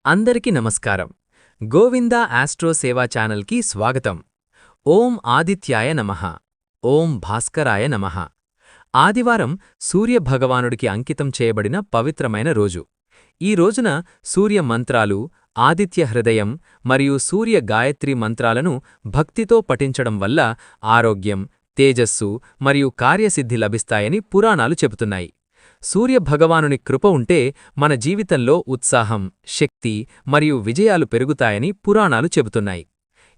అందరికీ నమస్కారం. గోవింద ఆస్ట్రో సేవా ఛానల్కి స్వాగతం. ఓం ఆదిత్యాయ నమః. ఓం భాస్కరాయ నమః. ఆదివారం సూర్యభగవానుడికి అంకితం చేయబడిన పవిత్రమైన రోజు. ఈ రోజున సూర్య మంత్రాలు, ఆదిత్య హృదయం మరియు సూర్య గాయత్రి మంత్రాలను భక్తితో పఠించడం వల్ల ఆరోగ్యం, తేజస్సు మరియు కార్యసిద్ధి లభిస్తాయని పురాణాలు చెబుతున్నాయి. సూర్యభగవానుని కృప ఉంటే మన జీవితంలో ఉత్సాహం, శక్తి మరియు విజయాలు పెరుగుతాయని పురాణాలు చెబుతున్నాయి.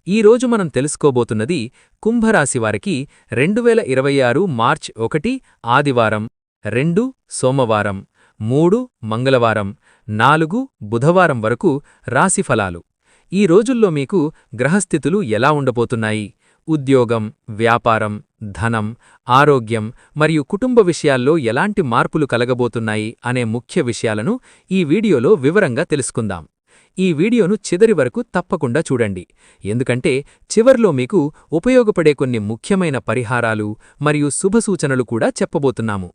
ఈరోజు మనం తెలుసుకోబోతున్నది కుంభరాశివారికి 2026 మార్చ్ 1 ఆదివారం, 2 సోమవారం, 3 మంగళవారం, 4 బుధవారం వరకు రాశిఫలాలు. ఈ రోజుల్లో మీకు గ్రహస్థితులు ఎలా ఉండబోతున్నాయి, ఉద్యోగం, వ్యాపారం, ధనం, ఆరోగ్యం మరియు కుటుంబ విషయాల్లో ఎలాంటి మార్పులు కలగబోతున్నాయి అనే ముఖ్య విషయాలను ఈ వీడియోలో వివరంగా తెలుసుకుందాం. ఈ వీడియోను చివరి వరకు తప్పకుండా చూడండి, ఎందుకంటే చివర్లో మీకు ఉపయోగపడే కొన్ని ముఖ్యమైన పరిహారాలు మరియు శుభసూచనలు కూడా చెప్పబోతున్నాము.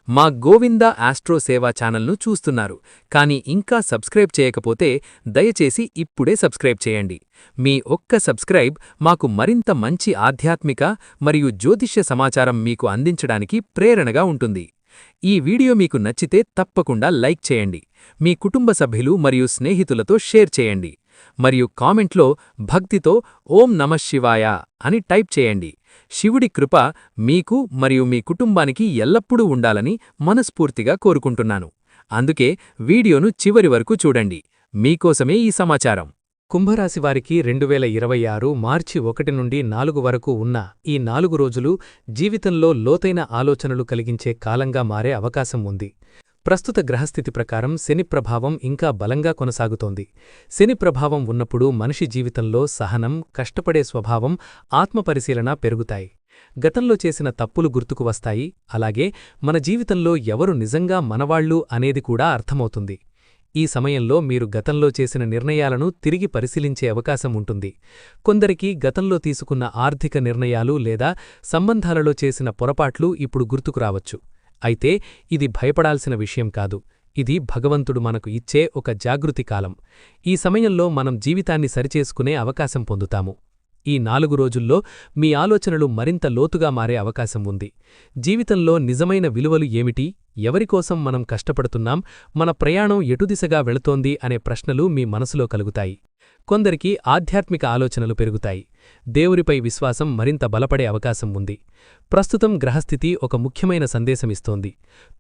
మా గోవింద ఆస్ట్రో సేవా ఛానల్ను చూస్తున్నారు, కానీ ఇంకా సబ్స్క్రైబ్ చేయకపోతే దయచేసి ఇప్పుడే సబ్స్క్రైబ్ చేయండి. మీ ఒక్క సబ్స్క్రైబ్ మాకు మరింత మంచి ఆధ్యాత్మిక మరియు జ్యోతిష్య సమాచారం మీకు అందించడానికి ప్రేరణగా ఉంటుంది. ఈ వీడియో మీకు నచ్చితే తప్పకుండా లైక్ చేయండి, మీ కుటుంబ సభ్యులు మరియు స్నేహితులతో షేర్ చేయండి, మరియు కామెంట్లో భక్తితో ఓం నమఃశివాయ అని టైప్ చేయండి. శివుడి కృప మీకు మరియు మీ కుటుంబానికి ఎల్లప్పుడూ ఉండాలని మనస్ఫూర్తిగా కోరుకుంటున్నాను. అందుకే వీడియోను చివరి వరకు చూడండి, మీకోసమే ఈ సమాచారం. కుంభరాశివారికి 2026 మార్చి 1 నుండి 4 వరకు ఉన్న ఈ 4 రోజులు జీవితంలో లోతైన ఆలోచనలు కలిగించే కాలంగా మారే అవకాశం ఉంది. ప్రస్తుత గ్రహస్థితి ప్రకారం శని ప్రభావం ఇంకా బలంగా కొనసాగుతోంది. శని ప్రభావం ఉన్నప్పుడు మనిషి జీవితంలో సహనం, కష్టపడే స్వభావం, ఆత్మపరిశీలన పెరుగుతాయి. గతంలో చేసిన తప్పులు గుర్తుకు వస్తాయి, అలాగే మన జీవితంలో ఎవరు నిజంగా మనవాళ్లు అనేది కూడా అర్థమవుతుంది. ఈ సమయంలో మీరు గతంలో చేసిన నిర్ణయాలను తిరిగి పరిశీలించే అవకాశం ఉంటుంది. కొందరికి గతంలో తీసుకున్న ఆర్థిక నిర్ణయాలు లేదా సంబంధాలలో చేసిన పొరపాట్లు ఇప్పుడు గుర్తుకు రావచ్చు. అయితే ఇది భయపడాల్సిన విషయం కాదు, ఇది భగవంతుడు మనకు ఇచ్చే ఒక జాగృతి కాలం. ఈ సమయంలో మనం జీవితాన్ని సరిచేసుకునే అవకాశం పొందుతాము. ఈ 4 రోజుల్లో మీ ఆలోచనలు మరింత లోతుగా మారే అవకాశం ఉంది. జీవితంలో నిజమైన విలువలు ఏమిటి, ఎవరికోసం మనం కష్టపడుతున్నాం, మన ప్రయాణం ఎటుదిశగా వెళుతోంది అనే ప్రశ్నలు మీ మనసులో కలుగుతాయి. కొందరికి ఆధ్యాత్మిక ఆలోచనలు పెరుగుతాయి. దేవుడిపై విశ్వాసం మరింత బలపడే అవకాశం ఉంది. ప్రస్తుతం గ్రహస్థితి ఒక ముఖ్యమైన సందేశమిస్తోంది.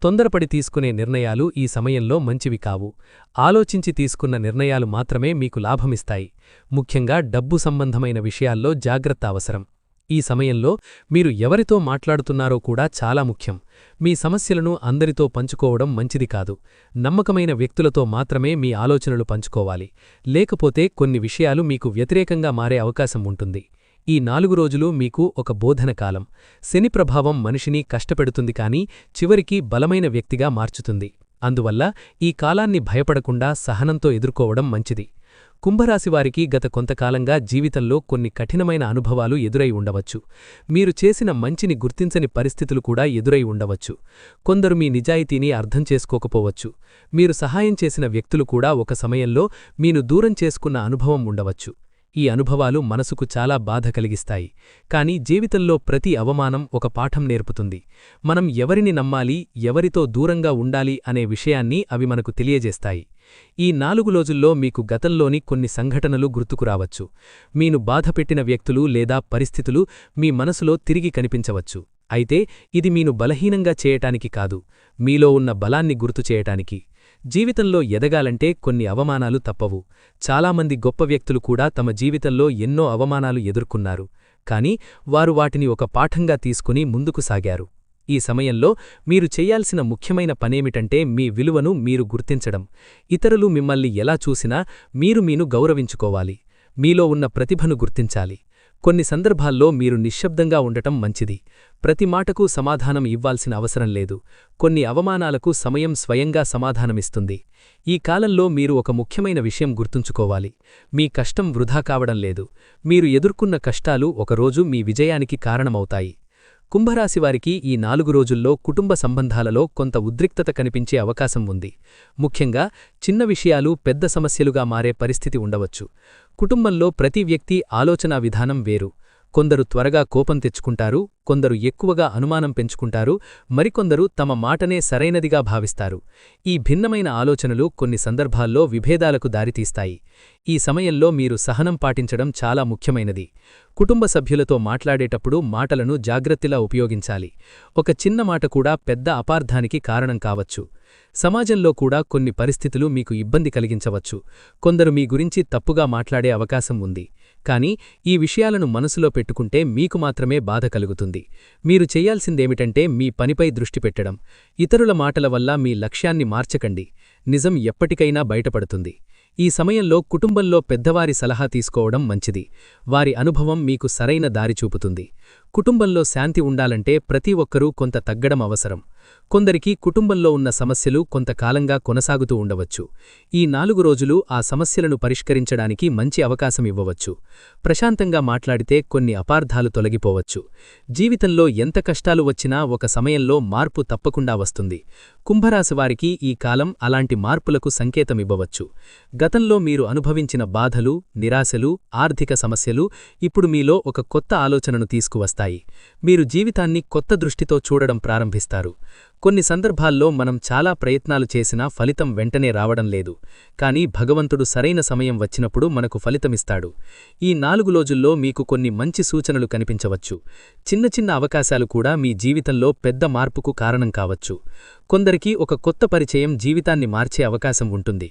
తొందరపడి తీసుకునే నిర్ణయాలు ఈ సమయంలో మంచివి కావు. ఆలోచించి తీసుకున్న నిర్ణయాలు మాత్రమే మీకు లాభమిస్తాయి. ముఖ్యంగా డబ్బు సంబంధమైన విషయాల్లో జాగ్రత్త అవసరం. ఈ సమయంలో మీరు ఎవరితో మాట్లాడుతున్నారో కూడా చాలా ముఖ్యం. మీ సమస్యలను అందరితో పంచుకోవడం మంచిది కాదు. నమ్మకమైన వ్యక్తులతో మాత్రమే మీ ఆలోచనలు పంచుకోవాలి, లేకపోతే కొన్ని విషయాలు మీకు వ్యతిరేకంగా మారే అవకాశం ఉంటుంది. ఈ 4 రోజులు మీకు ఒక బోధన కాలం. శని ప్రభావం మనిషిని కష్టపెడుతుంది, కానీ చివరికి బలమైన వ్యక్తిగా మార్చుతుంది. అందువల్ల ఈ కాలాన్ని భయపడకుండా సహనంతో ఎదుర్కోవడం మంచిది. కుంభరాశివారికి గత కొంతకాలంగా జీవితంలో కొన్ని కఠినమైన అనుభవాలు ఎదురై ఉండవచ్చు. మీరు చేసిన మంచిని గుర్తించని పరిస్థితులు కూడా ఎదురై ఉండవచ్చు. కొందరు మీ నిజాయితీని అర్థం చేసుకోకపోవచ్చు. మీరు సహాయం చేసిన వ్యక్తులు కూడా ఒక సమయంలో మీను దూరం చేసుకున్న అనుభవం ఉండవచ్చు. ఈ అనుభవాలు మనసుకు చాలా బాధ కలిగిస్తాయి, కానీ జీవితంలో ప్రతి అవమానం ఒక పాఠం నేర్పుతుంది. మనం ఎవరిని నమ్మాలి, ఎవరితో దూరంగా ఉండాలి అనే విషయాన్ని అవి మనకు తెలియజేస్తాయి. ఈ 4 రోజుల్లో మీకు గతంలోని కొన్ని సంఘటనలు గుర్తుకురావచ్చు. మీను బాధపెట్టిన వ్యక్తులు లేదా పరిస్థితులు మీ మనసులో తిరిగి కనిపించవచ్చు. అయితే ఇది మీను బలహీనంగా చేయటానికి కాదు, మీలో ఉన్న బలాన్ని గుర్తుచేయటానికి. జీవితంలో ఎదగాలంటే కొన్ని అవమానాలు తప్పవు. చాలామంది గొప్ప వ్యక్తులు కూడా తమ జీవితంలో ఎన్నో అవమానాలు ఎదుర్కొన్నారు, కానీ వారు వాటిని ఒక పాఠంగా తీసుకుని ముందుకు సాగారు. ఈ సమయంలో మీరు చెయ్యాల్సిన ముఖ్యమైన పనేమిటంటే మీ విలువను మీరు గుర్తించడం. ఇతరులు మిమ్మల్ని ఎలా చూసినా మీను గౌరవించుకోవాలి. మీలో ఉన్న ప్రతిభను గుర్తించాలి. కొన్ని సందర్భాల్లో మీరు నిశ్శబ్దంగా ఉండటం మంచిది. ప్రతి మాటకు సమాధానం ఇవ్వాల్సిన అవసరం లేదు. కొన్ని అవమానాలకు సమయం స్వయంగా సమాధానమిస్తుంది. ఈ కాలంలో మీరు ఒక ముఖ్యమైన విషయం గుర్తుంచుకోవాలి. మీ కష్టం వృధా కావడం లేదు. మీరు ఎదుర్కొన్న కష్టాలు ఒకరోజు మీ విజయానికి కారణమవుతాయి. కుంభరాశివారికి ఈ 4 రోజుల్లో కుటుంబ సంబంధాలలో కొంత ఉద్రిక్తత కనిపించే అవకాశం ఉంది. ముఖ్యంగా చిన్న విషయాలు పెద్ద సమస్యలుగా మారే పరిస్థితి ఉండవచ్చు. కుటుంబంలో ప్రతి వ్యక్తి ఆలోచనా విధానం వేరు. కొందరు త్వరగా కోపం తెచ్చుకుంటారు, కొందరు ఎక్కువగా అనుమానం పెంచుకుంటారు, మరికొందరు తమ మాటనే సరైనదిగా భావిస్తారు. ఈ భిన్నమైన ఆలోచనలు కొన్ని సందర్భాల్లో విభేదాలకు దారితీస్తాయి. ఈ సమయంలో మీరు సహనం పాటించడం చాలా ముఖ్యమైనది. కుటుంబ సభ్యులతో మాట్లాడేటప్పుడు మాటలను జాగ్రత్తగా ఉపయోగించాలి. ఒక చిన్న మాట కూడా పెద్ద అపార్థానికి కారణం కావచ్చు. సమాజంలో కూడా కొన్ని పరిస్థితులు మీకు ఇబ్బంది కలిగించవచ్చు. కొందరు మీ గురించి తప్పుగా మాట్లాడే అవకాశం ఉంది. కానీ ఈ విషయాలను మనసులో పెట్టుకుంటే మీకు మాత్రమే బాధ కలుగుతుంది. మీరు చెయ్యాల్సిందేమిటంటే మీ పనిపై దృష్టి పెట్టడం. ఇతరుల మాటల వల్ల మీ లక్ష్యాన్ని మార్చకండి. నిజం ఎప్పటికైనా బయటపడుతుంది. ఈ సమయంలో కుటుంబంలో పెద్దవారి సలహా తీసుకోవడం మంచిది. వారి అనుభవం మీకు సరైన దారి చూపుతుంది. కుటుంబంలో శాంతి ఉండాలంటే ప్రతి ఒక్కరూ కొంత తగ్గడం అవసరం. కొందరికి కుటుంబంలో ఉన్న సమస్యలు కొంతకాలంగా కొనసాగుతూ ఉండవచ్చు. ఈ 4 రోజులు ఆ సమస్యలను పరిష్కరించడానికి మంచి అవకాశం ఇవ్వవచ్చు. ప్రశాంతంగా మాట్లాడితే కొన్ని అపార్థాలు తొలగిపోవచ్చు. జీవితంలో ఎంత కష్టాలు వచ్చినా ఒక సమయంలో మార్పు తప్పకుండా వస్తుంది. కుంభరాశివారికి ఈ కాలం అలాంటి మార్పులకు సంకేతమివ్వవచ్చు. గతంలో మీరు అనుభవించిన బాధలు, నిరాశలు, ఆర్థిక సమస్యలు ఇప్పుడు మీలో ఒక కొత్త ఆలోచనను తీసుకువస్తాయి. మీరు జీవితాన్ని కొత్త దృష్టితో చూడడం ప్రారంభిస్తారు. కొన్ని సందర్భాల్లో మనం చాలా ప్రయత్నాలు చేసినా ఫలితం వెంటనే రావడం లేదు. కానీ భగవంతుడు సరైన సమయం వచ్చినప్పుడు మనకు ఫలితమిస్తాడు. ఈ 4 రోజుల్లో మీకు కొన్ని మంచి సూచనలు కనిపించవచ్చు. చిన్న చిన్న అవకాశాలు కూడా మీ జీవితంలో పెద్ద మార్పుకు కారణం కావచ్చు. కొందరికి ఒక కొత్త పరిచయం జీవితాన్ని మార్చే అవకాశం ఉంటుంది.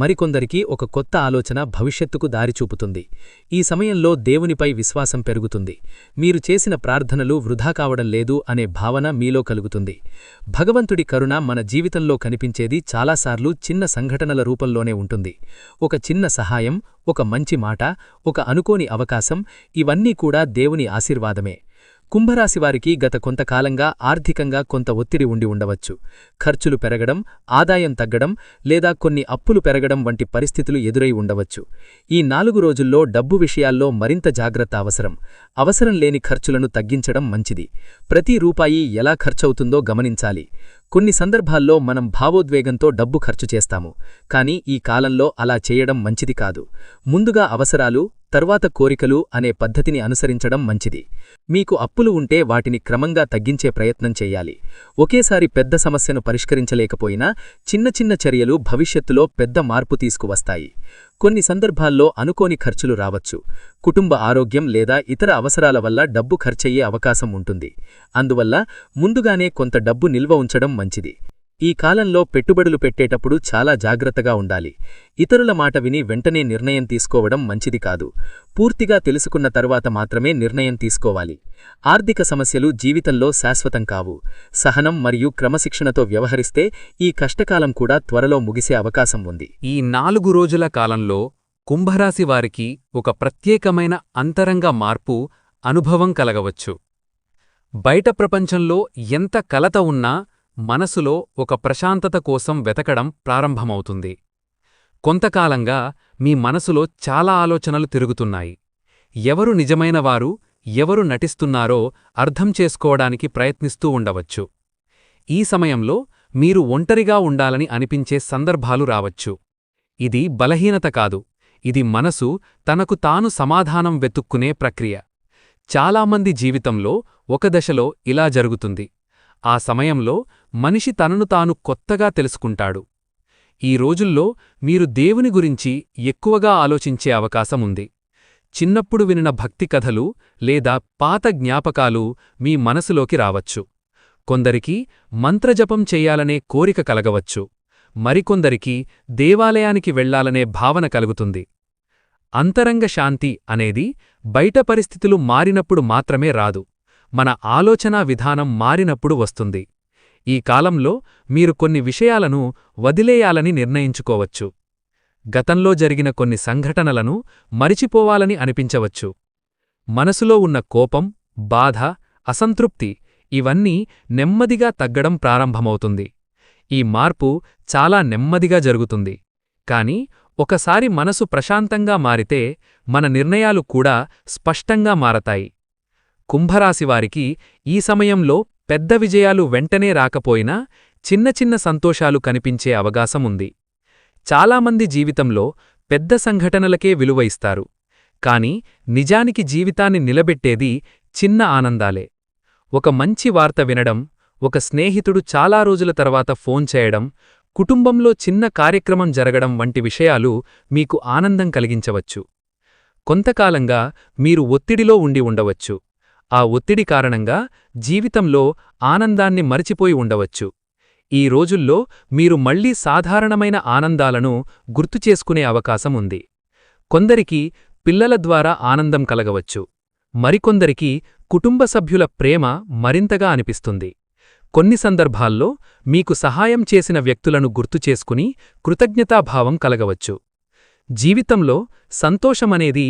మరికొందరికి ఒక కొత్త ఆలోచన భవిష్యత్తుకు దారిచూపుతుంది. ఈ సమయంలో దేవునిపై విశ్వాసం పెరుగుతుంది. మీరు చేసిన ప్రార్థనలు వృధా కావడం లేదు అనే భావన మీలో కలుగుతుంది. భగవంతుడి కరుణ మన జీవితంలో కనిపించేది చాలాసార్లు చిన్న సంఘటనల రూపంలోనే ఉంటుంది. ఒక చిన్న సహాయం, ఒక మంచి మాట, ఒక అనుకోని అవకాశం, ఇవన్నీ కూడా దేవుని ఆశీర్వాదమే. కుంభరాశివారికి గత కొంతకాలంగా ఆర్థికంగా కొంత ఒత్తిడి ఉండి ఉండవచ్చు. ఖర్చులు పెరగడం, ఆదాయం తగ్గడం లేదా కొన్ని అప్పులు పెరగడం వంటి పరిస్థితులు ఎదురై ఉండవచ్చు. ఈ 4 రోజుల్లో డబ్బు విషయాల్లో మరింత జాగ్రత్త అవసరం. అవసరం లేని ఖర్చులను తగ్గించడం మంచిది. ప్రతి రూపాయి ఎలా ఖర్చవుతుందో గమనించాలి. కొన్ని సందర్భాల్లో మనం భావోద్వేగంతో డబ్బు ఖర్చు చేస్తాము. కానీ ఈ కాలంలో అలా చేయడం మంచిది కాదు. ముందుగా అవసరాలు, తర్వాత కోరికలు అనే పద్ధతిని అనుసరించడం మంచిది. మీకు అప్పులు ఉంటే వాటిని క్రమంగా తగ్గించే ప్రయత్నం చెయ్యాలి. ఒకేసారి పెద్ద సమస్యను పరిష్కరించలేకపోయినా చిన్న చిన్న చర్యలు భవిష్యత్తులో పెద్ద మార్పు తీసుకువస్తాయి. కొన్ని సందర్భాల్లో అనుకోని ఖర్చులు రావచ్చు. కుటుంబ ఆరోగ్యం లేదా ఇతర అవసరాల వల్ల డబ్బు ఖర్చయ్యే అవకాశం ఉంటుంది. అందువల్ల ముందుగానే కొంత డబ్బు నిల్వ ఉంచడం మంచిది. ఈ కాలంలో పెట్టుబడులు పెట్టేటప్పుడు చాలా జాగ్రత్తగా ఉండాలి. ఇతరుల మాట విని వెంటనే నిర్ణయం తీసుకోవడం మంచిది కాదు. పూర్తిగా తెలుసుకున్న తరువాత మాత్రమే నిర్ణయం తీసుకోవాలి. ఆర్థిక సమస్యలు జీవితంలో శాశ్వతం కావు. సహనం మరియు క్రమశిక్షణతో వ్యవహరిస్తే ఈ కష్టకాలం కూడా త్వరలో ముగిసే అవకాశం ఉంది. ఈ 4 రోజుల కాలంలో కుంభరాశి వారికి ఒక ప్రత్యేకమైన అంతరంగ మార్పు అనుభవం కలగవచ్చు. బయట ప్రపంచంలో ఎంత కలత ఉన్నా మనసులో ఒక ప్రశాంతత కోసం వెతకడం ప్రారంభమవుతుంది. కొంతకాలంగా మీ మనసులో చాలా ఆలోచనలు తిరుగుతున్నాయి. ఎవరు నిజమైనవారు, ఎవరు నటిస్తున్నారో అర్థం చేసుకోవడానికి ప్రయత్నిస్తూ ఉండవచ్చు. ఈ సమయంలో మీరు ఒంటరిగా ఉండాలని అనిపించే సందర్భాలు రావచ్చు. ఇది బలహీనత కాదు, ఇది మనసు తనకు తాను సమాధానం వెతుక్కునే ప్రక్రియ. చాలామంది జీవితంలో ఒక దశలో ఇలా జరుగుతుంది. ఆ సమయంలో మనిషి తనను తాను కొత్తగా తెలుసుకుంటాడు. ఈ రోజుల్లో మీరు దేవుని గురించి ఎక్కువగా ఆలోచించే అవకాశముంది. చిన్నప్పుడు వినిన భక్తి కథలు లేదా పాత జ్ఞాపకాలు మీ మనసులోకి రావచ్చు. కొందరికి మంత్రజపం చెయ్యాలనే కోరిక కలగవచ్చు. మరికొందరికి దేవాలయానికి వెళ్లాలనే భావన కలుగుతుంది. అంతరంగ శాంతి అనేది బయట పరిస్థితులు మారినప్పుడు మాత్రమే రాదు, మన ఆలోచనా విధానం మారినప్పుడు వస్తుంది. ఈ కాలంలో మీరు కొన్ని విషయాలను వదిలేయాలని నిర్ణయించుకోవచ్చు. గతంలో జరిగిన కొన్ని సంఘటనలను మరిచిపోవాలని అనిపించవచ్చు. మనసులో ఉన్న కోపం, బాధ, అసంతృప్తి ఇవన్నీ నెమ్మదిగా తగ్గడం ప్రారంభమవుతుంది. ఈ మార్పు చాలా నెమ్మదిగా జరుగుతుంది. కాని ఒకసారి మనసు ప్రశాంతంగా మారితే మన నిర్ణయాలు కూడా స్పష్టంగా మారతాయి. కుంభరాశివారికి ఈ సమయంలో పెద్ద విజయాలు వెంటనే రాకపోయినా చిన్న చిన్న సంతోషాలు కనిపించే అవకాశముంది. చాలామంది జీవితంలో పెద్ద సంఘటనలకే విలువ ఇస్తారు. కాని నిజానికి జీవితాన్ని నిలబెట్టేది చిన్న ఆనందాలే. ఒక మంచి వార్త వినడం, ఒక స్నేహితుడు చాలా రోజుల తర్వాత ఫోన్ చేయడం, కుటుంబంలో చిన్న కార్యక్రమం జరగడం వంటి విషయాలు మీకు ఆనందం కలిగించవచ్చు. కొంతకాలంగా మీరు ఒత్తిడిలో ఉండి ఉండవచ్చు. ఆ ఒత్తిడి కారణంగా జీవితంలో ఆనందాన్ని మరచిపోయి ఉండవచ్చు. ఈ రోజుల్లో మీరు మళ్లీ సాధారణమైన ఆనందాలను గుర్తుచేసుకునే అవకాశం ఉంది. కొందరికి పిల్లల ద్వారా ఆనందం కలగవచ్చు. మరికొందరికి కుటుంబ సభ్యుల ప్రేమ మరింతగా అనిపిస్తుంది. కొన్ని సందర్భాల్లో మీకు సహాయం చేసిన వ్యక్తులను గుర్తుచేసుకుని కృతజ్ఞతాభావం కలగవచ్చు. జీవితంలో సంతోషమనేది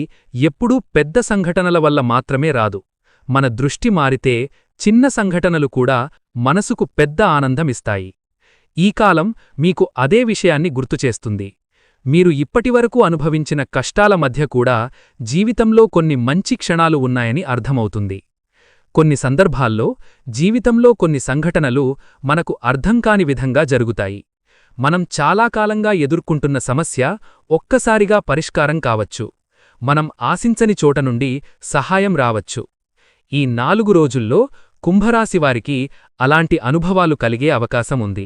ఎప్పుడూ పెద్ద సంఘటనల వల్ల మాత్రమే రాదు. మన దృష్టి మారితే చిన్న సంఘటనలు కూడా మనసుకు పెద్ద ఆనందమిస్తాయి. ఈ కాలం మీకు అదే విషయాన్ని గుర్తుచేస్తుంది. మీరు ఇప్పటివరకు అనుభవించిన కష్టాల మధ్య కూడా జీవితంలో కొన్ని మంచి క్షణాలు ఉన్నాయని అర్థమవుతుంది. కొన్ని సందర్భాల్లో జీవితంలో కొన్ని సంఘటనలు మనకు అర్థంకాని విధంగా జరుగుతాయి. మనం చాలా కాలంగా ఎదుర్కొంటున్న సమస్య ఒక్కసారిగా పరిష్కారం కావచ్చు. మనం ఆశించని చోట నుండి సహాయం రావచ్చు. ఈ 4 రోజుల్లో కుంభరాశివారికి అలాంటి అనుభవాలు కలిగే అవకాశముంది.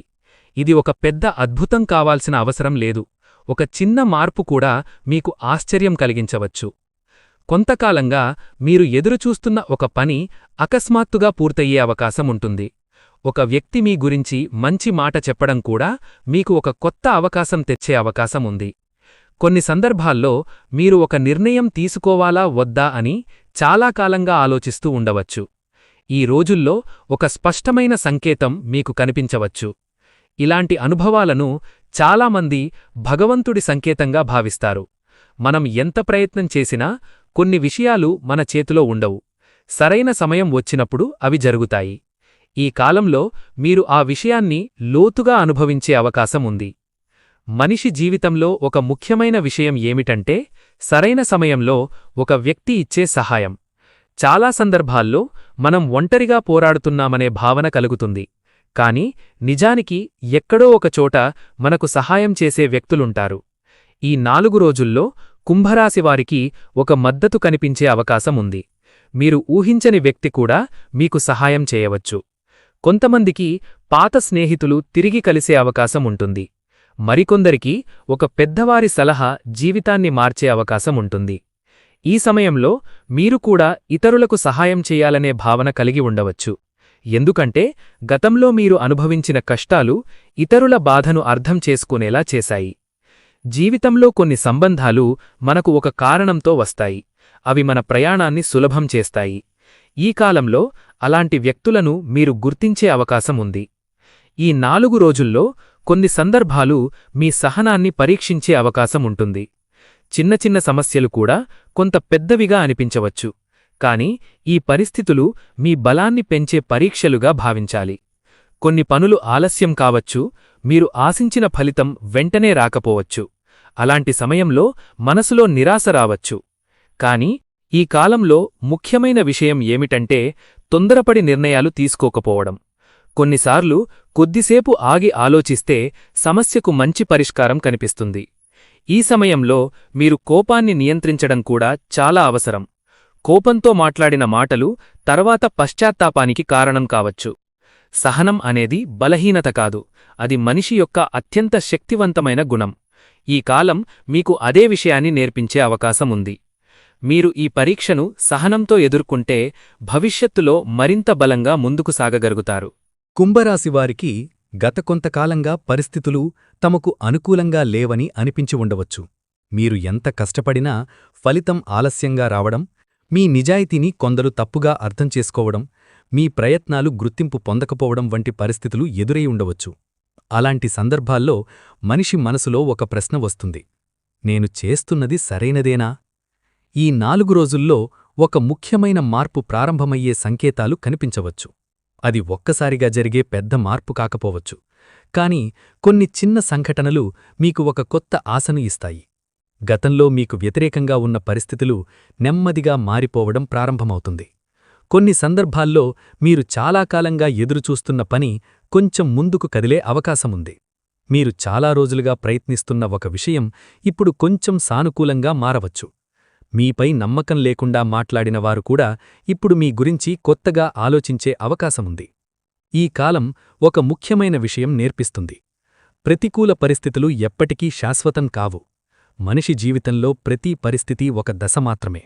ఇది ఒక పెద్ద అద్భుతం కావాల్సిన అవసరం లేదు. ఒక చిన్న మార్పు కూడా మీకు ఆశ్చర్యం కలిగించవచ్చు. కొంతకాలంగా మీరు ఎదురుచూస్తున్న ఒక పని అకస్మాత్తుగా పూర్తయ్యే అవకాశముంటుంది. ఒక వ్యక్తి మీ గురించి మంచి మాట చెప్పడం కూడా మీకు ఒక కొత్త అవకాశం తెచ్చే అవకాశముంది. కొన్ని సందర్భాల్లో మీరు ఒక నిర్ణయం తీసుకోవాలా వద్దా అని చాలా కాలంగా ఆలోచిస్తూ ఉండవచ్చు. ఈ రోజుల్లో ఒక స్పష్టమైన సంకేతం మీకు కనిపించవచ్చు. ఇలాంటి అనుభవాలను చాలామంది భగవంతుడి సంకేతంగా భావిస్తారు. మనం ఎంత ప్రయత్నం చేసినా కొన్ని విషయాలు మన చేతిలో ఉండవు. సరైన సమయం వచ్చినప్పుడు అవి జరుగుతాయి. ఈ కాలంలో మీరు ఆ విషయాన్ని లోతుగా అనుభవించే అవకాశం ఉంది. మనిషి జీవితంలో ఒక ముఖ్యమైన విషయం ఏమిటంటే సరైన సమయంలో ఒక వ్యక్తి ఇచ్చే సహాయం. చాలా సందర్భాల్లో మనం ఒంటరిగా పోరాడుతున్నామనే భావన కలుగుతుంది. కాని నిజానికి ఎక్కడో ఒకచోట మనకు సహాయం చేసే వ్యక్తులుంటారు. ఈ 4 రోజుల్లో కుంభరాశివారికి ఒక మద్దతు కనిపించే అవకాశం ఉంది. మీరు ఊహించని వ్యక్తి కూడా మీకు సహాయం చేయవచ్చు. కొంతమందికి పాత స్నేహితులు తిరిగి కలిసే అవకాశం ఉంటుంది. మరికొందరికి ఒక పెద్దవారి సలహా జీవితాన్ని మార్చే అవకాశం ఉంటుంది. ఈ సమయంలో మీరు కూడా ఇతరులకు సహాయం చేయాలనే భావన కలిగి ఉండవచ్చు. ఎందుకంటే గతంలో మీరు అనుభవించిన కష్టాలు ఇతరుల బాధను అర్థం చేసుకునేలా చేశాయి. జీవితంలో కొన్ని సంబంధాలు మనకు ఒక కారణంతో వస్తాయి. అవి మన ప్రయాణాన్ని సులభం చేస్తాయి. ఈ కాలంలో అలాంటి వ్యక్తులను మీరు గుర్తించే అవకాశం ఉంది. ఈ 4 రోజుల్లో కొన్ని సందర్భాలు మీ సహనాన్ని పరీక్షించే అవకాశం ఉంటుంది. చిన్న చిన్న సమస్యలు కూడా కొంత పెద్దవిగా అనిపించవచ్చు. కాని ఈ పరిస్థితులు మీ బలాన్ని పెంచే పరీక్షలుగా భావించాలి. కొన్ని పనులు ఆలస్యం కావచ్చు, మీరు ఆశించిన ఫలితం వెంటనే రాకపోవచ్చు. అలాంటి సమయంలో మనసులో నిరాశ రావచ్చు. కాని ఈ కాలంలో ముఖ్యమైన విషయం ఏమిటంటే తొందరపడి నిర్ణయాలు తీసుకోకపోవడం. కొన్నిసార్లు కొద్దిసేపు ఆగి ఆలోచిస్తే సమస్యకు మంచి పరిష్కారం కనిపిస్తుంది. ఈ సమయంలో మీరు కోపాన్ని నియంత్రించడం కూడా చాలా అవసరం. కోపంతో మాట్లాడిన మాటలు తర్వాత పశ్చాత్తాపానికి కారణం కావచ్చు. సహనం అనేది బలహీనత కాదు, అది మనిషి యొక్క అత్యంత శక్తివంతమైన గుణం. ఈ కాలం మీకు అదే విషయాన్ని నేర్పించే అవకాశం ఉంది. మీరు ఈ పరీక్షను సహనంతో ఎదుర్కొంటే భవిష్యత్తులో మరింత బలంగా ముందుకు సాగగలుగుతారు. కుంభరాశివారికి గత కొంతకాలంగా పరిస్థితులు తమకు అనుకూలంగా లేవని అనిపించి ఉండవచ్చు. మీరు ఎంత కష్టపడినా ఫలితం ఆలస్యంగా రావడం, మీ నిజాయితీని కొందరు తప్పుగా అర్థం చేసుకోవడం, మీ ప్రయత్నాలు గుర్తింపు పొందకపోవడం వంటి పరిస్థితులు ఎదురై ఉండవచ్చు. అలాంటి సందర్భాల్లో మనిషి మనసులో ఒక ప్రశ్న వస్తుంది: నేను చేస్తున్నది సరైనదేనా? ఈ 4 రోజుల్లో ఒక ముఖ్యమైన మార్పు ప్రారంభమయ్యే సంకేతాలు కనిపించవచ్చు. అది ఒక్కసారిగా జరిగే పెద్ద మార్పు కాకపోవచ్చు, కాని కొన్ని చిన్న సంఘటనలు మీకు ఒక కొత్త ఆశను ఇస్తాయి. గతంలో మీకు వ్యతిరేకంగా ఉన్న పరిస్థితులు నెమ్మదిగా మారిపోవడం ప్రారంభమవుతుంది. కొన్ని సందర్భాల్లో మీరు చాలా కాలంగా ఎదురుచూస్తున్న పని కొంచెం ముందుకు కదిలే అవకాశముంది. మీరు చాలా రోజులుగా ప్రయత్నిస్తున్న ఒక విషయం ఇప్పుడు కొంచెం సానుకూలంగా మారవచ్చు. మీపై నమ్మకం లేకుండా మాట్లాడిన వారు కూడా ఇప్పుడు మీ గురించి కొత్తగా ఆలోచించే అవకాశముంది. ఈ కాలం ఒక ముఖ్యమైన విషయం నేర్పిస్తుంది. ప్రతికూల పరిస్థితులు ఎప్పటికీ శాశ్వతం కావు. మనిషి జీవితంలో ప్రతి పరిస్థితి ఒక దశ మాత్రమే.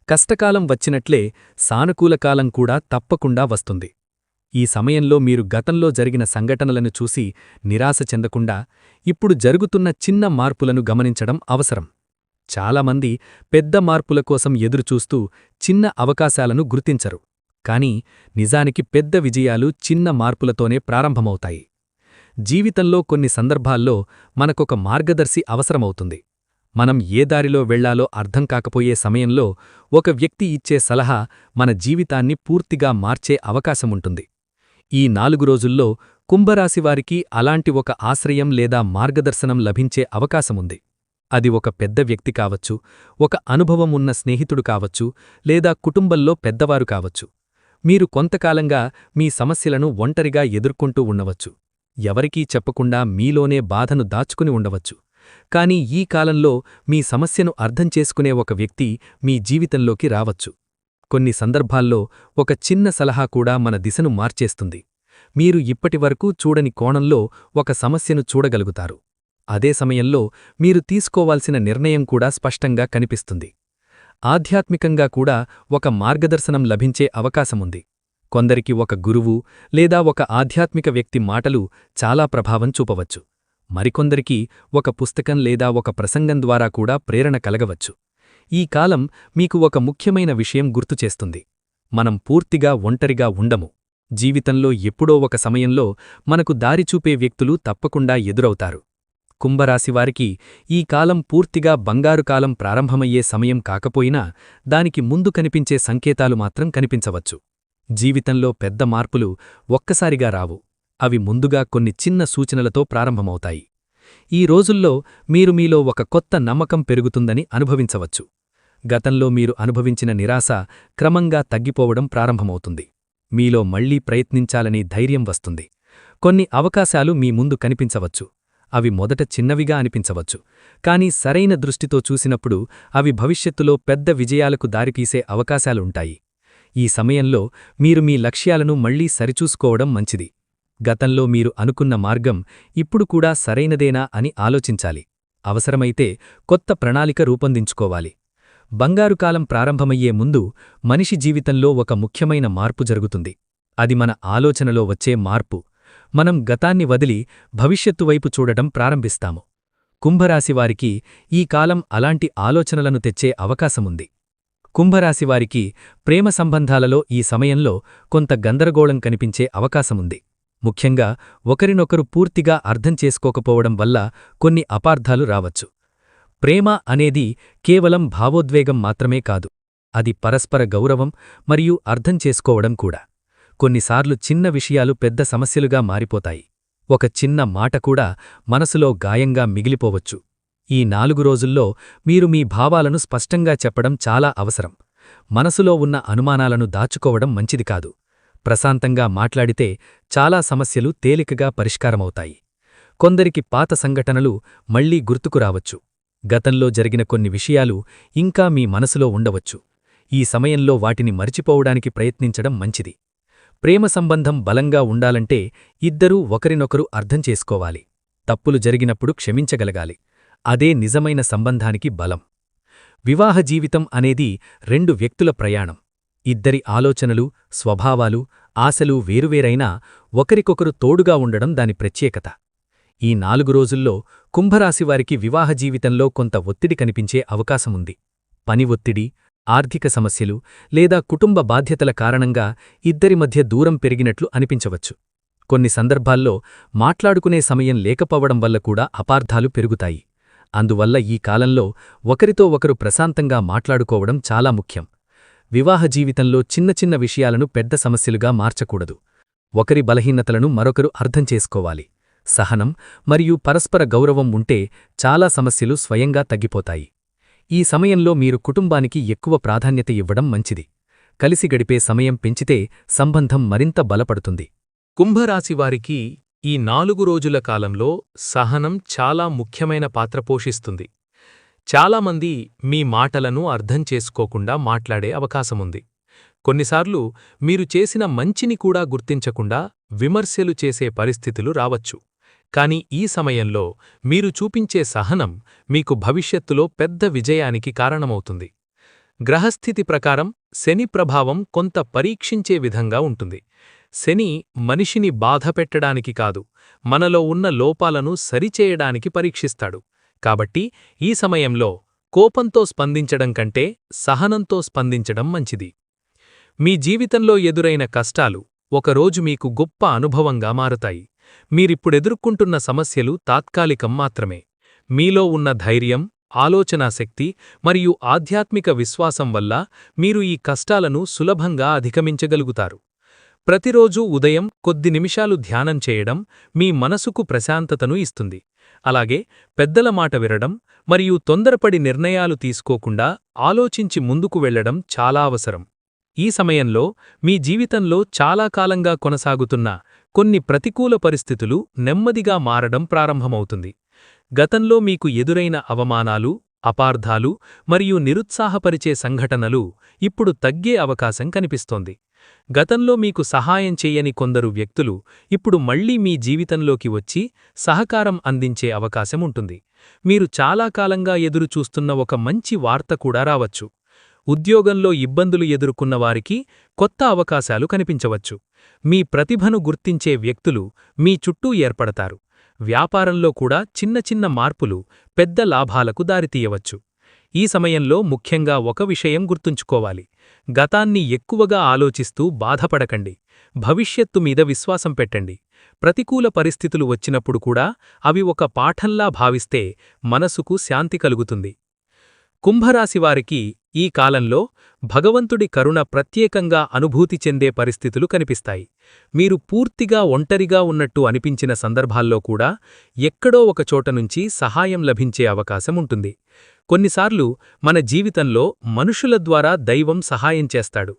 కష్టకాలం వచ్చినట్లే సానుకూలకాలం కూడా తప్పకుండా వస్తుంది. ఈ సమయంలో మీరు గతంలో జరిగిన సంఘటనలను చూసి నిరాశ చెందకుండా ఇప్పుడు జరుగుతున్న చిన్న మార్పులను గమనించడం అవసరం. చాలామంది పెద్ద మార్పుల కోసం ఎదురుచూస్తూ చిన్న అవకాశాలను గుర్తించరు. కానీ నిజానికి పెద్ద విజయాలు చిన్న మార్పులతోనే ప్రారంభమవుతాయి. జీవితంలో కొన్ని సందర్భాల్లో మనకొక మార్గదర్శి అవసరమవుతుంది. మనం ఏ దారిలో వెళ్లాలో అర్థం కాకపోయే సమయంలో ఒక వ్యక్తి ఇచ్చే సలహా మన జీవితాన్ని పూర్తిగా మార్చే అవకాశముంటుంది. ఈ 4 రోజుల్లో కుంభరాశివారికి అలాంటి ఒక ఆశ్రయం లేదా మార్గదర్శనం లభించే అవకాశముంది. అది ఒక పెద్ద వ్యక్తి కావచ్చు, ఒక అనుభవం ఉన్న స్నేహితుడు కావచ్చు, లేదా కుటుంబంలో పెద్దవారు కావచ్చు. మీరు కొంతకాలంగా మీ సమస్యలను ఒంటరిగా ఎదుర్కొంటూ ఉండవచ్చు. ఎవరికీ చెప్పకుండా మీలోనే బాధను దాచుకుని ఉండవచ్చు. కానీ ఈ కాలంలో మీ సమస్యను అర్థం చేసుకునే ఒక వ్యక్తి మీ జీవితంలోకి రావచ్చు. కొన్ని సందర్భాల్లో ఒక చిన్న సలహా కూడా మన దిశను మార్చేస్తుంది. మీరు ఇప్పటివరకు చూడని కోణంలో ఒక సమస్యను చూడగలుగుతారు. అదే సమయంలో మీరు తీసుకోవాల్సిన నిర్ణయం కూడా స్పష్టంగా కనిపిస్తుంది. ఆధ్యాత్మికంగా కూడా ఒక మార్గదర్శనం లభించే అవకాశముంది. కొందరికి ఒక గురువు లేదా ఒక ఆధ్యాత్మిక వ్యక్తి మాటలు చాలా ప్రభావం చూపవచ్చు. మరికొందరికి ఒక పుస్తకం లేదా ఒక ప్రసంగం ద్వారా కూడా ప్రేరణ కలగవచ్చు. ఈ కాలం మీకు ఒక ముఖ్యమైన విషయం గుర్తుచేస్తుంది. మనం పూర్తిగా ఒంటరిగా ఉండము. జీవితంలో ఎప్పుడో ఒక సమయంలో మనకు దారిచూపే వ్యక్తులు తప్పకుండా ఎదురవుతారు. కుంభరాశివారికి ఈ కాలం పూర్తిగా బంగారు కాలం ప్రారంభమయ్యే సమయం కాకపోయినా దానికి ముందు కనిపించే సంకేతాలు మాత్రం కనిపించవచ్చు. జీవితంలో పెద్ద మార్పులు ఒక్కసారిగా రావు. అవి ముందుగా కొన్ని చిన్న సూచనలతో ప్రారంభమవుతాయి. ఈ రోజుల్లో మీరు మీలో ఒక కొత్త నమ్మకం పెరుగుతుందని అనుభవించవచ్చు. గతంలో మీరు అనుభవించిన నిరాశ క్రమంగా తగ్గిపోవడం ప్రారంభమవుతుంది. మీలో మళ్లీ ప్రయత్నించాలని ధైర్యం వస్తుంది. కొన్ని అవకాశాలు మీ ముందు కనిపించవచ్చు. అవి మొదట చిన్నవిగా అనిపించవచ్చు. కానీ సరైన దృష్టితో చూసినప్పుడు అవి భవిష్యత్తులో పెద్ద విజయాలకు దారితీసే అవకాశాలుంటాయి. ఈ సమయంలో మీరు మీ లక్ష్యాలను మళ్లీ సరిచూసుకోవడం మంచిది. గతంలో మీరు అనుకున్న మార్గం ఇప్పుడు కూడా సరైనదేనా అని ఆలోచించాలి. అవసరమైతే కొత్త ప్రణాళిక రూపొందించుకోవాలి. బంగారుకాలం ప్రారంభమయ్యే ముందు మనిషి జీవితంలో ఒక ముఖ్యమైన మార్పు జరుగుతుంది. అది మన ఆలోచనలో వచ్చే మార్పు. మనం గతాన్ని వదిలి భవిష్యత్తు వైపు చూడటం ప్రారంభిస్తాము. కుంభరాశివారికి ఈ కాలం అలాంటి ఆలోచనలను తెచ్చే అవకాశముంది. కుంభరాశివారికి ప్రేమ సంబంధాలలో ఈ సమయంలో కొంత గందరగోళం కనిపించే అవకాశముంది. ముఖ్యంగా ఒకరినొకరు పూర్తిగా అర్థం చేసుకోకపోవడం వల్ల కొన్ని అపార్థాలు రావచ్చు. ప్రేమ అనేది కేవలం భావోద్వేగం మాత్రమే కాదు. అది పరస్పర గౌరవం మరియు అర్థం చేసుకోవడం కూడా. కొన్నిసార్లు చిన్న విషయాలు పెద్ద సమస్యలుగా మారిపోతాయి. ఒక చిన్న మాట కూడా మనసులో గాయంగా మిగిలిపోవచ్చు. ఈ 4 రోజుల్లో మీరు మీ భావాలను స్పష్టంగా చెప్పడం చాలా అవసరం. మనసులో ఉన్న అనుమానాలను దాచుకోవడం మంచిది కాదు. ప్రశాంతంగా మాట్లాడితే చాలా సమస్యలు తేలికగా పరిష్కారమవుతాయి. కొందరికి పాత సంఘటనలు మళ్లీ గుర్తుకురావచ్చు. గతంలో జరిగిన కొన్ని విషయాలు ఇంకా మీ మనసులో ఉండవచ్చు. ఈ సమయంలో వాటిని మరిచిపోవడానికి ప్రయత్నించడం మంచిది. ప్రేమ సంబంధం బలంగా ఉండాలంటే ఇద్దరూ ఒకరినొకరు అర్థం చేసుకోవాలి. తప్పులు జరిగినప్పుడు క్షమించగలగాలి. అదే నిజమైన సంబంధానికి బలం. వివాహ జీవితం అనేది 2 వ్యక్తుల ప్రయాణం. ఇద్దరి ఆలోచనలు, స్వభావాలు, ఆశలు వేరువేరైనా ఒకరికొకరు తోడుగా ఉండడం దాని ప్రత్యేకత. ఈ 4 రోజుల్లో కుంభరాశివారికి వివాహ జీవితంలో కొంత ఒత్తిడి కనిపించే అవకాశముంది. పని ఒత్తిడి, ఆర్థిక సమస్యలు లేదా కుటుంబ బాధ్యతల కారణంగా ఇద్దరి మధ్య దూరం పెరిగినట్లు అనిపించవచ్చు. కొన్ని సందర్భాల్లో మాట్లాడుకునే సమయం లేకపోవడం వల్ల కూడా అపార్థాలు పెరుగుతాయి. అందువల్ల ఈ కాలంలో ఒకరితో ఒకరు ప్రశాంతంగా మాట్లాడుకోవడం చాలా ముఖ్యం. వివాహ జీవితంలో చిన్న చిన్న విషయాలను పెద్ద సమస్యలుగా మార్చకూడదు. ఒకరి బలహీనతలను మరొకరు అర్థం చేసుకోవాలి. సహనం మరియు పరస్పర గౌరవం ఉంటే చాలా సమస్యలు స్వయంగా తగ్గిపోతాయి. ఈ సమయంలో మీరు కుటుంబానికి ఎక్కువ ప్రాధాన్యత ఇవ్వడం మంచిది. కలిసి గడిపే సమయం పెంచితే సంబంధం మరింత బలపడుతుంది. కుంభరాశివారికి ఈ 4 రోజుల కాలంలో సహనం చాలా ముఖ్యమైన పాత్ర పోషిస్తుంది. చాలామంది మీ మాటలను అర్థం చేసుకోకుండా మాట్లాడే అవకాశముంది. కొన్నిసార్లు మీరు చేసిన మంచిని కూడా గుర్తించకుండా విమర్శలు చేసే పరిస్థితులు రావచ్చు. కాని ఈ సమయంలో మీరు చూపించే సహనం మీకు భవిష్యత్తులో పెద్ద విజయానికి కారణమవుతుంది. గ్రహస్థితి ప్రకారం శని ప్రభావం కొంత పరీక్షించే విధంగా ఉంటుంది. శని మనిషిని బాధపెట్టడానికి కాదు, మనలో ఉన్న లోపాలను సరిచేయడానికి పరీక్షిస్తాడు. కాబట్టి ఈ సమయంలో కోపంతో స్పందించడం కంటే సహనంతో స్పందించడం మంచిది. మీ జీవితంలో ఎదురైన కష్టాలు ఒకరోజు మీకు గొప్ప అనుభవంగా మారుతాయి. మీరిప్పుడెదుర్కొంటున్న సమస్యలు తాత్కాలికం మాత్రమే. మీలో ఉన్న ధైర్యం, ఆలోచనాశక్తి మరియు ఆధ్యాత్మిక విశ్వాసం వల్ల మీరు ఈ కష్టాలను సులభంగా అధిగమించగలుగుతారు. ప్రతిరోజూ ఉదయం కొద్ది నిమిషాలు ధ్యానం చేయడం మీ మనసుకు ప్రశాంతతను ఇస్తుంది. అలాగే పెద్దల మాట వినడం మరియు తొందరపడి నిర్ణయాలు తీసుకోకుండా ఆలోచించి ముందుకు వెళ్లడం చాలా అవసరం. ఈ సమయంలో మీ జీవితంలో చాలా కాలంగా కొనసాగుతున్న కొన్ని ప్రతికూల పరిస్థితులు నెమ్మదిగా మారడం ప్రారంభమవుతుంది. గతంలో మీకు ఎదురైన అవమానాలు, అపార్థాలు మరియు నిరుత్సాహపరిచే సంఘటనలు ఇప్పుడు తగ్గే అవకాశం కనిపిస్తోంది. గతంలో మీకు సహాయం చేయని కొందరు వ్యక్తులు ఇప్పుడు మళ్లీ మీ జీవితంలోకి వచ్చి సహకారం అందించే అవకాశం ఉంటుంది. మీరు చాలా కాలంగా ఎదురుచూస్తున్న ఒక మంచి వార్త కూడా రావచ్చు. ఉద్యోగంలో ఇబ్బందులు ఎదుర్కొన్న వారికి కొత్త అవకాశాలు కనిపించవచ్చు. మీ ప్రతిభను గుర్తించే వ్యక్తులు మీ చుట్టూ ఏర్పడతారు. వ్యాపారంలో కూడా చిన్న చిన్న మార్పులు పెద్ద లాభాలకు దారితీయవచ్చు. ఈ సమయంలో ముఖ్యంగా ఒక విషయం గుర్తుంచుకోవాలి. గతాన్ని ఎక్కువగా ఆలోచిస్తూ బాధపడకండి. భవిష్యత్తు మీద విశ్వాసం పెట్టండి. ప్రతికూల పరిస్థితులు వచ్చినప్పుడు కూడా అవి ఒక పాఠంలా భావిస్తే మనసుకు శాంతి కలుగుతుంది. కుంభరాశివారికి ఈ కాలంలో భగవంతుడి కరుణ ప్రత్యేకంగా అనుభూతి చెందే పరిస్థితులు కనిపిస్తాయి. మీరు పూర్తిగా ఒంటరిగా ఉన్నట్టు అనిపించిన సందర్భాల్లో కూడా ఎక్కడో ఒక చోట నుంచి సహాయం లభించే అవకాశం ఉంటుంది. కొన్నిసార్లు మన జీవితంలో మనుషుల ద్వారా దైవం సహాయం చేస్తాడు.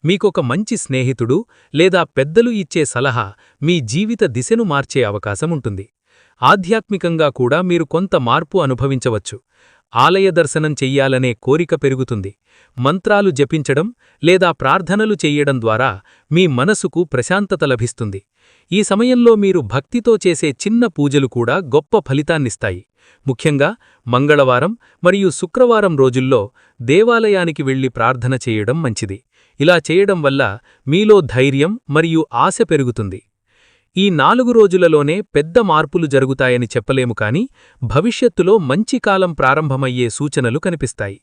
మీకొక మంచి స్నేహితుడు లేదా పెద్దలు ఇచ్చే సలహా మీ జీవిత దిశను మార్చే అవకాశం ఉంటుంది. ఆధ్యాత్మికంగా కూడా మీరు కొంత మార్పు అనుభవించవచ్చు. ఆలయ దర్శనం చెయ్యాలనే కోరిక పెరుగుతుంది. మంత్రాలు జపించడం లేదా ప్రార్థనలు చెయ్యడం ద్వారా మీ మనసుకు ప్రశాంతత లభిస్తుంది. ఈ సమయంలో మీరు భక్తితో చేసే చిన్న పూజలు కూడా గొప్ప ఫలితాన్నిస్తాయి. ముఖ్యంగా మంగళవారం మరియు శుక్రవారం రోజుల్లో దేవాలయానికి వెళ్లి ప్రార్థన చేయడం మంచిది. ఇలా చేయడం వల్ల మీలో ధైర్యం మరియు ఆశ పెరుగుతుంది. ఈ 4 రోజులలోనే పెద్ద మార్పులు జరుగుతాయని చెప్పలేము కాని భవిష్యత్తులో మంచి కాలం ప్రారంభమయ్యే సూచనలు కనిపిస్తాయి.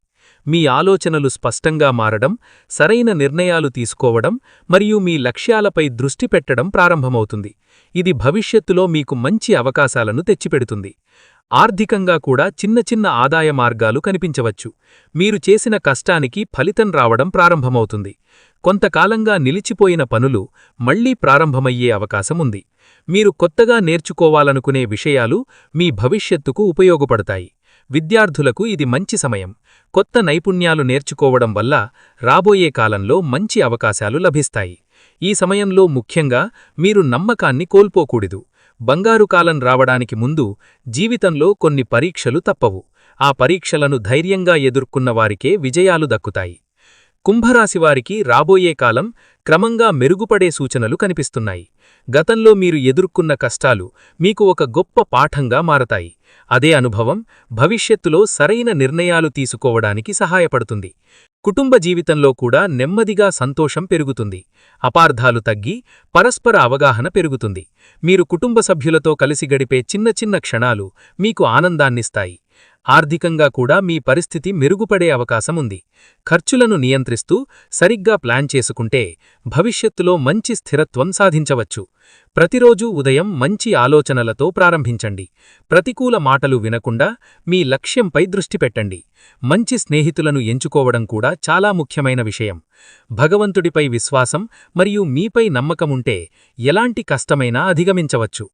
మీ ఆలోచనలు స్పష్టంగా మారడం, సరైన నిర్ణయాలు తీసుకోవడం మరియు మీ లక్ష్యాలపై దృష్టి పెట్టడం ప్రారంభమవుతుంది. ఇది భవిష్యత్తులో మీకు మంచి అవకాశాలను తెచ్చిపెడుతుంది. ఆర్థికంగా కూడా చిన్న చిన్న ఆదాయ మార్గాలు కనిపించవచ్చు. మీరు చేసిన కష్టానికి ఫలితం రావడం ప్రారంభమవుతుంది. కొంతకాలంగా నిలిచిపోయిన పనులు మళ్లీ ప్రారంభమయ్యే అవకాశముంది. మీరు కొత్తగా నేర్చుకోవాలనుకునే విషయాలు మీ భవిష్యత్తుకు ఉపయోగపడతాయి. విద్యార్థులకు ఇది మంచి సమయం. కొత్త నైపుణ్యాలు నేర్చుకోవడం వల్ల రాబోయే కాలంలో మంచి అవకాశాలు లభిస్తాయి. ఈ సమయంలో ముఖ్యంగా మీరు నమ్మకాన్ని కోల్పోకూడదు. బంగారు కాలం రావడానికి ముందు జీవితంలో కొన్ని పరీక్షలు తప్పవు. ఆ పరీక్షలను ధైర్యంగా ఎదుర్కొన్న వారికే విజయాలు దక్కుతాయి. కుంభరాశివారికి రాబోయే కాలం క్రమంగా మెరుగుపడే సూచనలు కనిపిస్తున్నాయి. గతంలో మీరు ఎదుర్కొన్న కష్టాలు మీకు ఒక గొప్ప పాఠంగా మారతాయి. అదే అనుభవం భవిష్యత్తులో సరైన నిర్ణయాలు తీసుకోవడానికి సహాయపడుతుంది. కుటుంబ జీవితంలో కూడా నెమ్మదిగా సంతోషం పెరుగుతుంది. అపార్థాలు తగ్గి పరస్పర అవగాహన పెరుగుతుంది. మీరు కుటుంబ సభ్యులతో కలిసి గడిపే చిన్న చిన్న క్షణాలు మీకు ఆనందాన్నిస్తాయి. ఆర్థికంగా కూడా మీ పరిస్థితి మెరుగుపడే అవకాశముంది. ఖర్చులను నియంత్రిస్తూ సరిగ్గా ప్లాన్ చేసుకుంటే భవిష్యత్తులో మంచి స్థిరత్వం సాధించవచ్చు. ప్రతిరోజూ ఉదయం మంచి ఆలోచనలతో ప్రారంభించండి. ప్రతికూల మాటలు వినకుండా మీ లక్ష్యంపై దృష్టి పెట్టండి. మంచి స్నేహితులను ఎంచుకోవడం కూడా చాలా ముఖ్యమైన విషయం. భగవంతుడిపై విశ్వాసం మరియు మీపై నమ్మకముంటే ఎలాంటి కష్టమైనా అధిగమించవచ్చు.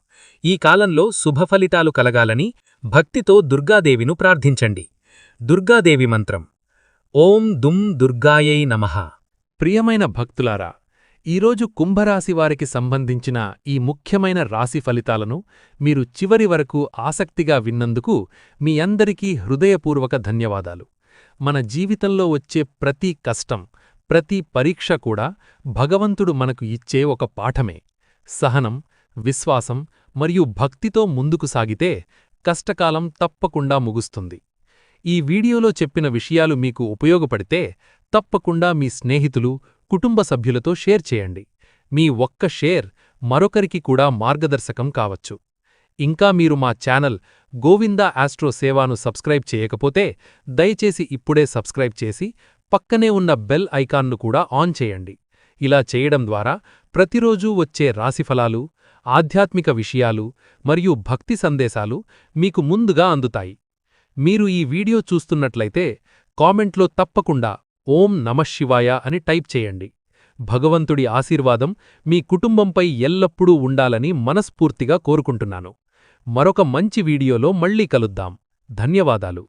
ఈ కాలంలో శుభఫలితాలు కలగాలని భక్తితో దుర్గాదేవిను ప్రార్థించండి. దుర్గాదేవి మంత్రం: ఓం దుం దుర్గాయై నమః. ప్రియమైన భక్తులారా, ఈరోజు కుంభరాశి వారికి సంబంధించిన ఈ ముఖ్యమైన రాశి ఫలితాలను మీరు చివరి వరకు ఆసక్తిగా విన్నందుకు మీ అందరికీ హృదయపూర్వక ధన్యవాదాలు. మన జీవితంలో వచ్చే ప్రతి కష్టం, ప్రతి పరీక్ష కూడా భగవంతుడు మనకు ఇచ్చే ఒక పాఠమే. సహనం, విశ్వాసం మరియు భక్తితో ముందుకు సాగితే కష్టకాలం తప్పకుండా ముగుస్తుంది. ఈ వీడియోలో చెప్పిన విషయాలు మీకు ఉపయోగపడితే తప్పకుండా మీ స్నేహితులు, కుటుంబ సభ్యులతో షేర్ చేయండి. మీ ఒక్క షేర్ మరొకరికి కూడా మార్గదర్శకం కావచ్చు. ఇంకా మీరు మా ఛానల్ గోవిందా ఆస్ట్రో సేవాను సబ్స్క్రైబ్ చేయకపోతే దయచేసి ఇప్పుడే సబ్స్క్రైబ్ చేసి పక్కనే ఉన్న బెల్ ఐకాన్ను కూడా ఆన్ చేయండి. ఇలా చేయడం ద్వారా ప్రతిరోజూ వచ్చే రాశిఫలాలు, ఆధ్యాత్మిక విషయాలు మరియు భక్తి సందేశాలు మీకు ముందుగా అందుతాయి. మీరు ఈ వీడియో చూస్తున్నట్లయితే కామెంట్లో తప్పకుండా ఓం నమఃశివాయ అని టైప్ చేయండి. భగవంతుడి ఆశీర్వాదం మీ కుటుంబంపై ఎల్లప్పుడూ ఉండాలని మనస్ఫూర్తిగా కోరుకుంటున్నాను. మరొక మంచి వీడియోలో మళ్ళీ కలుద్దాం. ధన్యవాదాలు.